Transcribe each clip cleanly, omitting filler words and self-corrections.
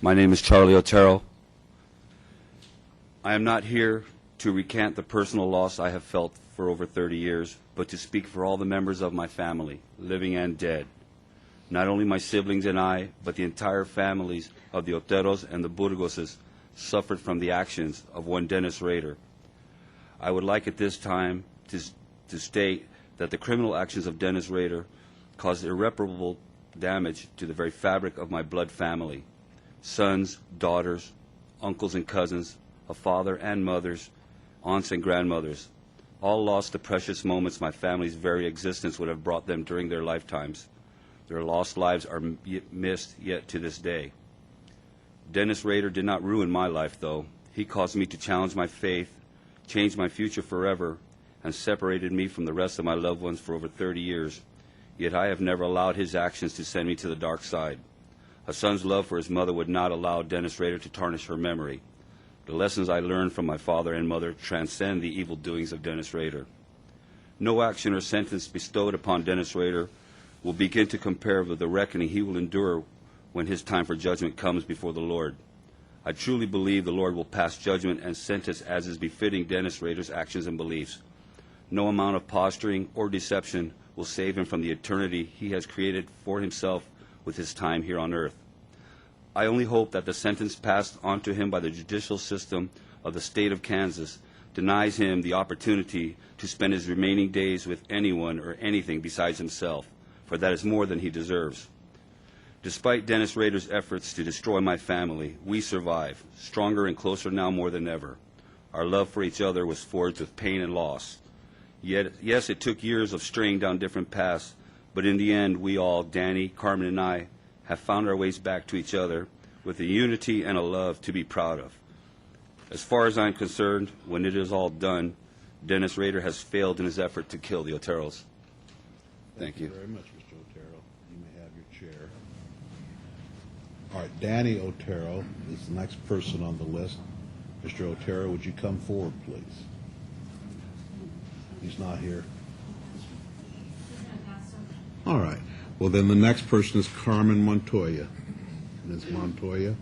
My name is Charlie Otero. I am not here to recant the personal loss I have felt for over 30 years, but to speak for all the members of my family, living and dead. Not only my siblings and I, but the entire families of the Oteros and the Burgoses suffered from the actions of one Dennis Rader. I would like at this time to state that the criminal actions of Dennis Rader caused irreparable damage to the very fabric of my blood family. Sons, daughters, uncles and cousins, a father and mothers, aunts and grandmothers, all lost the precious moments my family's very existence would have brought them during their lifetimes. Their lost lives are missed yet to this day. Dennis Rader did not ruin my life, though. He caused me to challenge my faith, changed my future forever, and separated me from the rest of my loved ones for over 30 years. Yet I have never allowed his actions to send me to the dark side. A son's love for his mother would not allow Dennis Rader to tarnish her memory. The lessons I learned from my father and mother transcend the evil doings of Dennis Rader. No action or sentence bestowed upon Dennis Rader will begin to compare with the reckoning he will endure when his time for judgment comes before the Lord. I truly believe the Lord will pass judgment and sentence as is befitting Dennis Rader's actions and beliefs. No amount of posturing or deception will save him from the eternity he has created for himself with his time here on earth. I only hope that the sentence passed on to him by the judicial system of the state of Kansas denies him the opportunity to spend his remaining days with anyone or anything besides himself, for that is more than he deserves. Despite Dennis Rader's efforts to destroy my family, we survive, stronger and closer now more than ever. Our love for each other was forged with pain and loss. Yet, yes, it took years of straying down different paths, but in the end, we all, Danny, Carmen, and I, have found our ways back to each other with a unity and a love to be proud of. As far as I'm concerned, when it is all done, Dennis Rader has failed in his effort to kill the Oteros. Thank you. Thank you very much, Mr. Otero. You may have your chair. All right, Danny Otero is the next person on the list. Mr. Otero, would you come forward, please? He's not here. All right. Well, then the next person is Carmen Montoya. Ms. Montoya.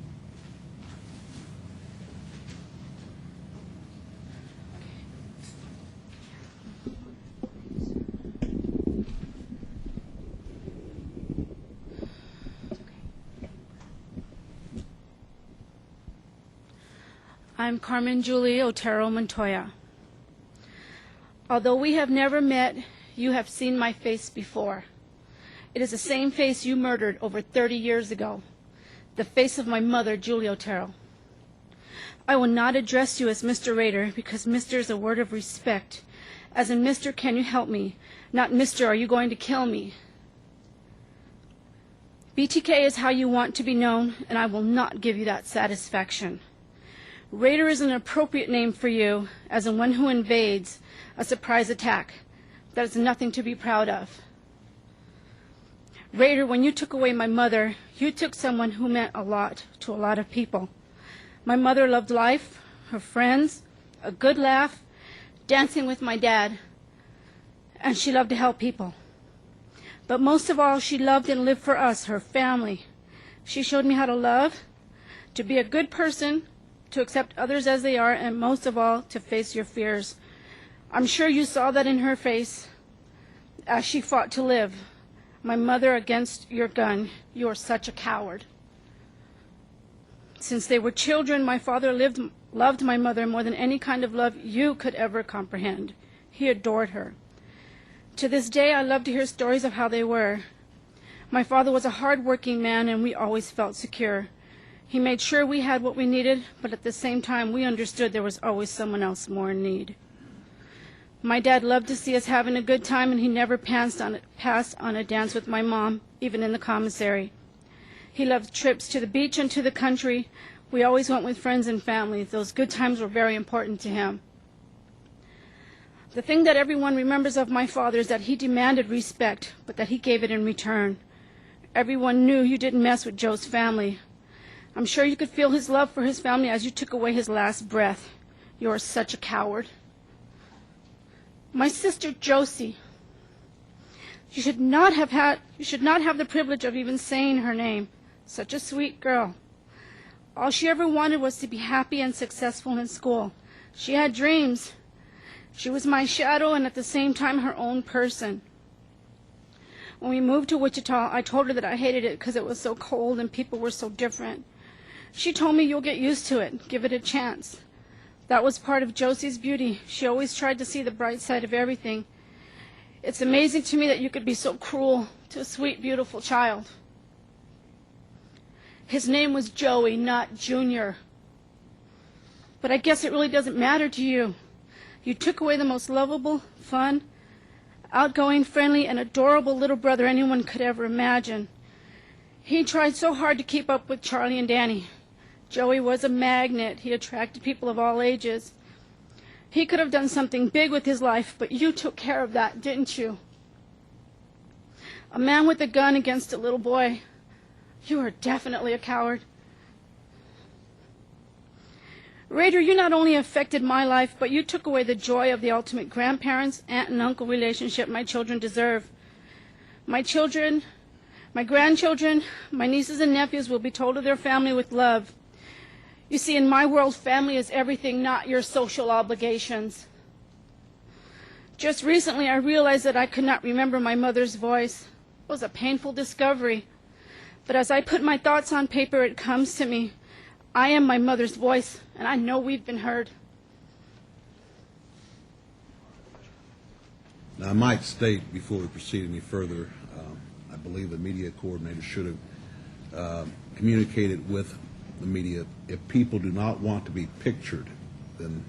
I'm Carmen Julie Otero Montoya. Although we have never met, you have seen my face before. It is the same face you murdered over 30 years ago, the face of my mother, Julie Otero. I will not address you as Mr. Rader because Mr. is a word of respect, as in Mr. Can you help me, not Mr. Are you going to kill me? BTK is how you want to be known, and I will not give you that satisfaction. Rader is an appropriate name for you, as in one who invades a surprise attack. That is nothing to be proud of. Rader, when you took away my mother, you took someone who meant a lot to a lot of people. My mother loved life, her friends, a good laugh, dancing with my dad, and she loved to help people. But most of all, she loved and lived for us, her family. She showed me how to love, to be a good person, to accept others as they are, and most of all, to face your fears. I'm sure you saw that in her face as she fought to live. My mother against your gun. You are such a coward. Since they were children, my father loved my mother more than any kind of love you could ever comprehend. He adored her. To this day, I love to hear stories of how they were. My father was a hard-working man, and we always felt secure. He made sure we had what we needed, but at the same time, we understood there was always someone else more in need. My dad loved to see us having a good time, and he never passed on a dance with my mom, even in the commissary. He loved trips to the beach and to the country. We always went with friends and family. Those good times were very important to him. The thing that everyone remembers of my father is that he demanded respect, but that he gave it in return. Everyone knew you didn't mess with Joe's family. I'm sure you could feel his love for his family as you took away his last breath. You are such a coward. My sister Josie. You should not have the privilege of even saying her name. Such a sweet girl. All she ever wanted was to be happy and successful in school. She had dreams. She was my shadow and at the same time her own person. When we moved to Wichita, I told her that I hated it because it was so cold and people were so different. She told me, "You'll get used to it. Give it a chance." That was part of Josie's beauty. She always tried to see the bright side of everything. It's amazing to me that you could be so cruel to a sweet, beautiful child. His name was Joey, not Junior. But I guess it really doesn't matter to you. You took away the most lovable, fun, outgoing, friendly, and adorable little brother anyone could ever imagine. He tried so hard to keep up with Charlie and Danny. Joey was a magnet. He attracted people of all ages. He could have done something big with his life, but you took care of that, didn't you? A man with a gun against a little boy. You are definitely a coward. Rader, you not only affected my life, but you took away the joy of the ultimate grandparents, aunt and uncle relationship my children deserve. My children, my grandchildren, my nieces and nephews will be told of their family with love. You see, in my world, family is everything, not your social obligations. Just recently, I realized that I could not remember my mother's voice. It was a painful discovery. But as I put my thoughts on paper, it comes to me. I am my mother's voice, and I know we've been heard. Now, I might state before we proceed any further, I believe the media coordinator should have communicated with the media. If people do not want to be pictured, then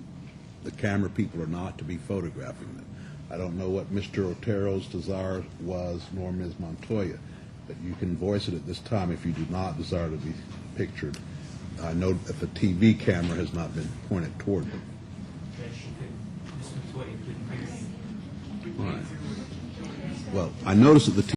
the camera people are not to be photographing them. I don't know what Mr. Otero's desire was, nor Ms. Montoya, but you can voice it at this time if you do not desire to be pictured. I know that the TV camera has not been pointed toward them. All right. Well, I noticed that the